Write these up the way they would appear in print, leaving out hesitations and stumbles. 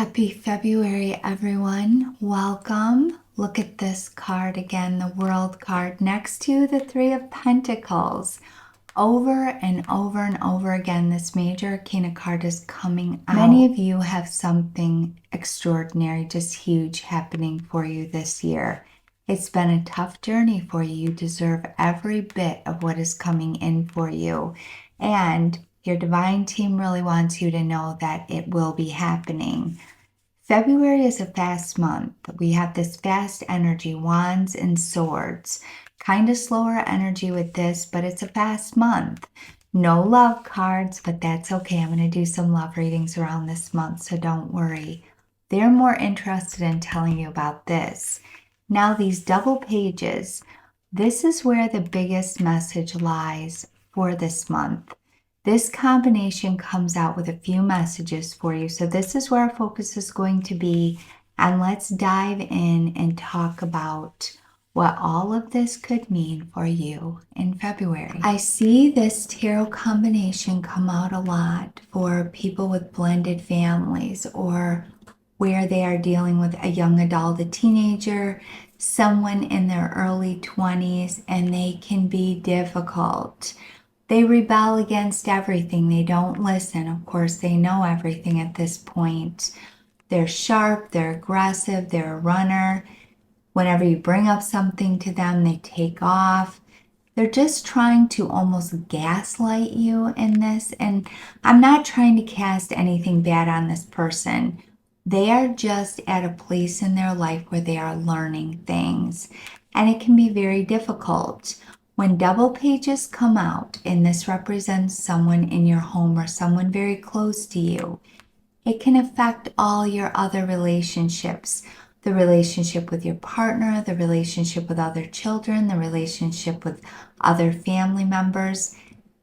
Happy February, everyone. Welcome. Look at this card again, the World card next to the Three of Pentacles. Over and over and over again, this major arcana card is coming out. Many of you have something extraordinary, just huge happening for you this year. It's been a tough journey for you. You deserve every bit of what is coming in for you. And your divine team really wants you to know that it will be happening. February is a fast month. We have this fast energy, wands and swords. Kind of slower energy with this, but it's a fast month. No love cards, but that's okay. I'm going to do some love readings around this month, so don't worry. They're more interested in telling you about this. Now, these double pages, this is where the biggest message lies for this month. This combination comes out with a few messages for you. So this is where our focus is going to be. And let's dive in and talk about what all of this could mean for you in February. I see this tarot combination come out a lot for people with blended families or where they are dealing with a young adult, a teenager, someone in their early 20s, and they can be difficult. They rebel against everything. They don't listen. Of course, they know everything at this point. They're sharp, they're aggressive, they're a runner. Whenever you bring up something to them, they take off. They're just trying to almost gaslight you in this. And I'm not trying to cast anything bad on this person. They are just at a place in their life where they are learning things. And it can be very difficult. When double pages come out, and this represents someone in your home or someone very close to you, it can affect all your other relationships. The relationship with your partner, the relationship with other children, the relationship with other family members.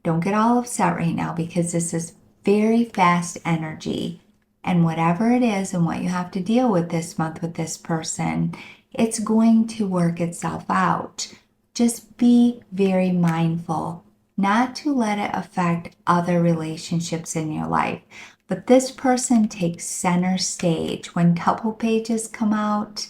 Don't get all upset right now because this is very fast energy. And whatever it is and what you have to deal with this month with this person, it's going to work itself out. Just be very mindful not to let it affect other relationships in your life. But this person takes center stage. When double pages come out,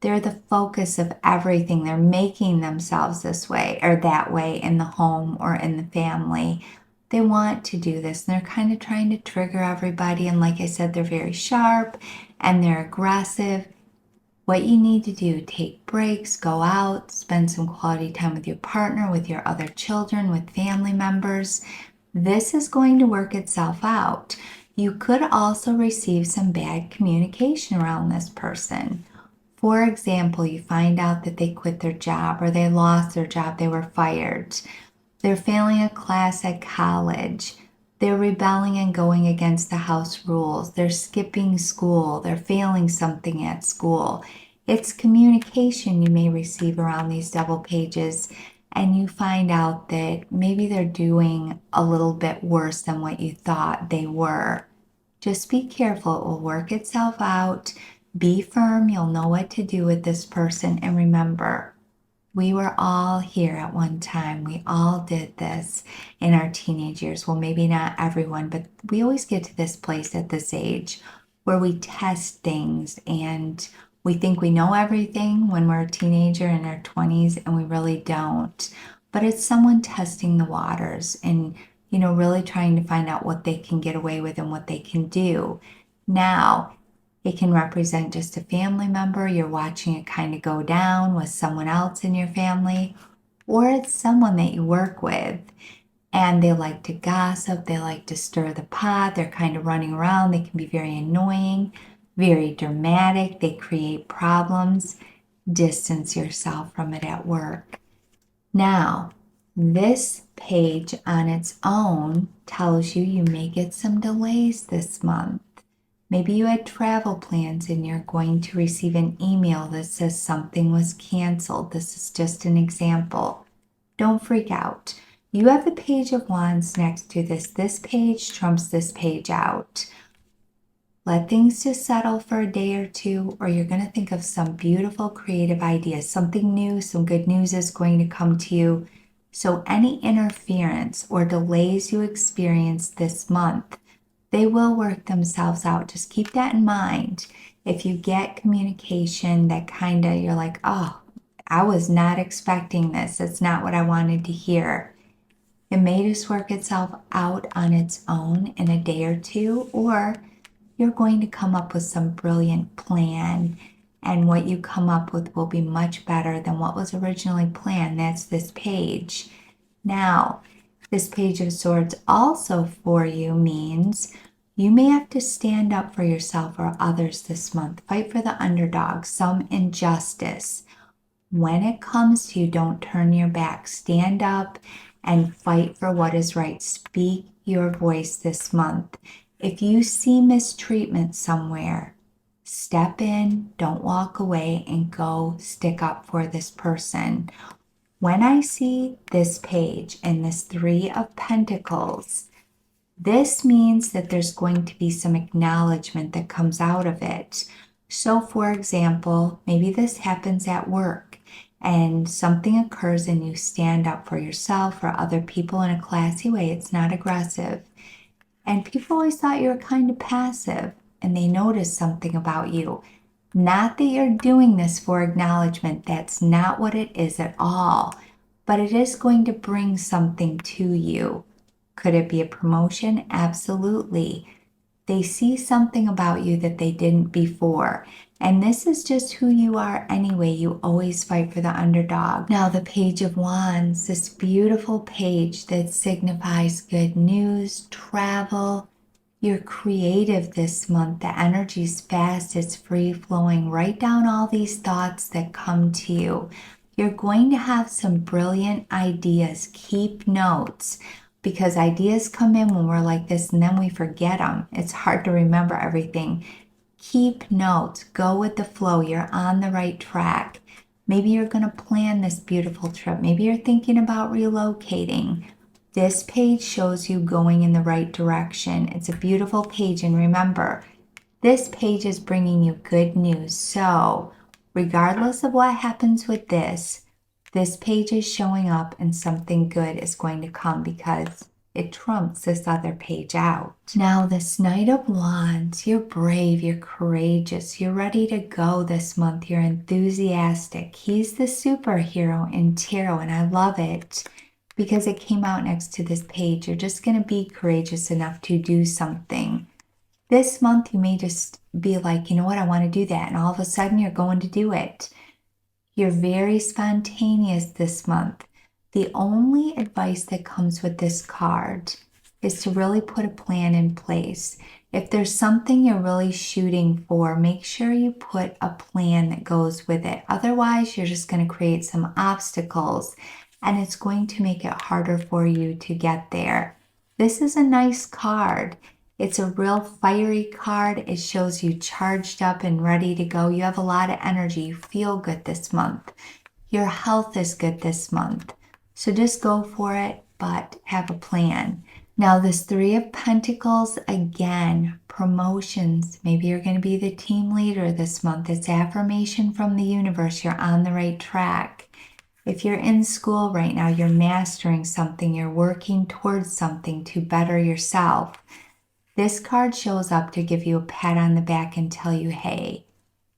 they're the focus of everything. They're making themselves this way or that way in the home or in the family. They want to do this. And they're kind of trying to trigger everybody. And like I said, they're very sharp and they're aggressive. What you need to do, take breaks, go out, spend some quality time with your partner, with your other children, with family members. This is going to work itself out. You could also receive some bad communication around this person. For example, you find out that they quit their job or they lost their job, they were fired. They're failing a class at college. They're rebelling and going against the house rules. They're skipping school. They're failing something at school. It's communication you may receive around these double pages, and you find out that maybe they're doing a little bit worse than what you thought they were. Just be careful. It will work itself out. Be firm. You'll know what to do with this person. And remember, we were all here at one time. We all did this in our teenage years. Well, maybe not everyone, but we always get to this place at this age where we test things and we think we know everything when we're a teenager in our 20s, and we really don't. But it's someone testing the waters and, really trying to find out what they can get away with and what they can do. Now, it can represent just a family member. You're watching it kind of go down with someone else in your family, or it's someone that you work with and they like to gossip. They like to stir the pot. They're kind of running around. They can be very annoying, very dramatic. They create problems. Distance yourself from it at work. Now, this page on its own tells you may get some delays this month. Maybe you had travel plans and you're going to receive an email that says something was canceled. This is just an example. Don't freak out. You have the Page of Wands next to this. This page trumps this page out. Let things just settle for a day or two, or you're going to think of some beautiful creative ideas. Something new, some good news is going to come to you. So any interference or delays you experience this month, They will work themselves out. Just keep that in mind. If you get communication that kind of, you're like, oh, I was not expecting this. It's not what I wanted to hear. It may just work itself out on its own in a day or two, or you're going to come up with some brilliant plan, and what you come up with will be much better than what was originally planned. That's this page. Now, this Page of Swords also for you means you may have to stand up for yourself or others this month. Fight for the underdog, some injustice. When it comes to you, don't turn your back. Stand up and fight for what is right. Speak your voice this month. If you see mistreatment somewhere, step in, don't walk away, and go stick up for this person. When I see this page and this Three of Pentacles, this means that there's going to be some acknowledgement that comes out of it. So, for example, maybe this happens at work and something occurs and you stand up for yourself or other people in a classy way. It's not aggressive. And people always thought you were kind of passive, and they noticed something about you. Not that you're doing this for acknowledgement. That's not what it is at all. But it is going to bring something to you. Could it be a promotion? Absolutely. They see something about you that they didn't before. And this is just who you are anyway. You always fight for the underdog. Now, the Page of Wands, this beautiful page that signifies good news, travel. You're creative this month. The energy's fast, it's free flowing. Write down all these thoughts that come to you. You're going to have some brilliant ideas. Keep notes, because ideas come in when we're like this and then we forget them. It's hard to remember everything. Keep notes. Go with the flow. You're on the right track. Maybe you're going to plan this beautiful trip. Maybe you're thinking about relocating. This page shows you going in the right direction. It's a beautiful page. And remember, this page is bringing you good news. So regardless of what happens with this page is showing up and something good is going to come because it trumps this other page out. Now, this Knight of Wands, you're brave, you're courageous, you're ready to go this month, you're enthusiastic. He's the superhero in tarot, and I love it because it came out next to this page. You're just going to be courageous enough to do something. This month, you may just be like, you know what, I want to do that. And all of a sudden, you're going to do it. You're very spontaneous this month. The only advice that comes with this card is to really put a plan in place. If there's something you're really shooting for, make sure you put a plan that goes with it. Otherwise, you're just going to create some obstacles and it's going to make it harder for you to get there. This is a nice card. It's a real fiery card. It shows you charged up and ready to go. You have a lot of energy. You feel good this month. Your health is good this month. So just go for it, but have a plan. Now, this Three of Pentacles, again, promotions. Maybe you're going to be the team leader this month. It's affirmation from the universe. You're on the right track. If you're in school right now, you're mastering something. You're working towards something to better yourself. This card shows up to give you a pat on the back and tell you, hey,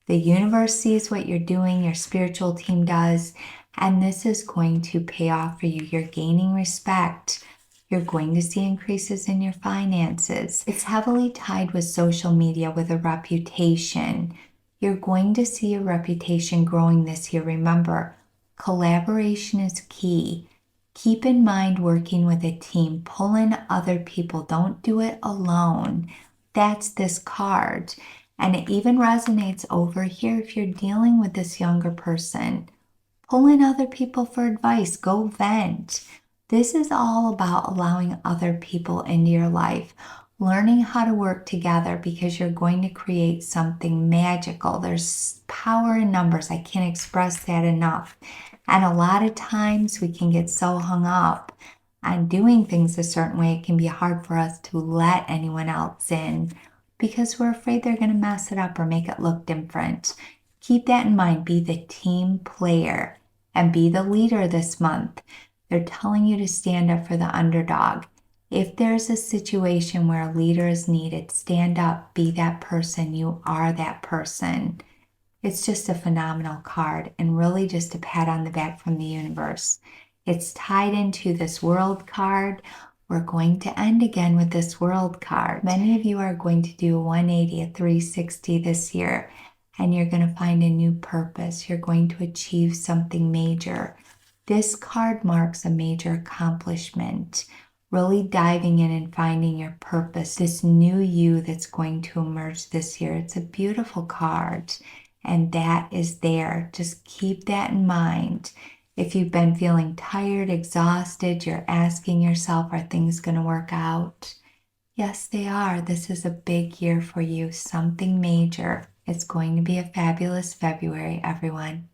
the universe sees what you're doing, your spiritual team does, and this is going to pay off for you. You're gaining respect. You're going to see increases in your finances. It's heavily tied with social media, with a reputation. You're going to see your reputation growing this year. Remember, collaboration is key. Keep in mind working with a team. Pull in other people. Don't do it alone. That's this card. And it even resonates over here if you're dealing with this younger person. Pull in other people for advice. Go vent. This is all about allowing other people into your life. Learning how to work together because you're going to create something magical. There's power in numbers. I can't express that enough. And a lot of times we can get so hung up on doing things a certain way, it can be hard for us to let anyone else in because we're afraid they're going to mess it up or make it look different. Keep that in mind. Be the team player and be the leader this month. They're telling you to stand up for the underdog. If there's a situation where a leader is needed, stand up, be that person. You are that person. It's just a phenomenal card and really just a pat on the back from the universe. It's tied into this world card. We're going to end again with this world card. Many of you are going to do a 180, a 360 this year, and you're going to find a new purpose. You're going to achieve something major. This card marks a major accomplishment, really diving in and finding your purpose, this new you that's going to emerge this year. It's a beautiful card, and that is there. Just keep that in mind. If you've been feeling tired, exhausted, you're asking yourself, are things going to work out? Yes, they are. This is a big year for you, something major. It's going to be a fabulous February, everyone.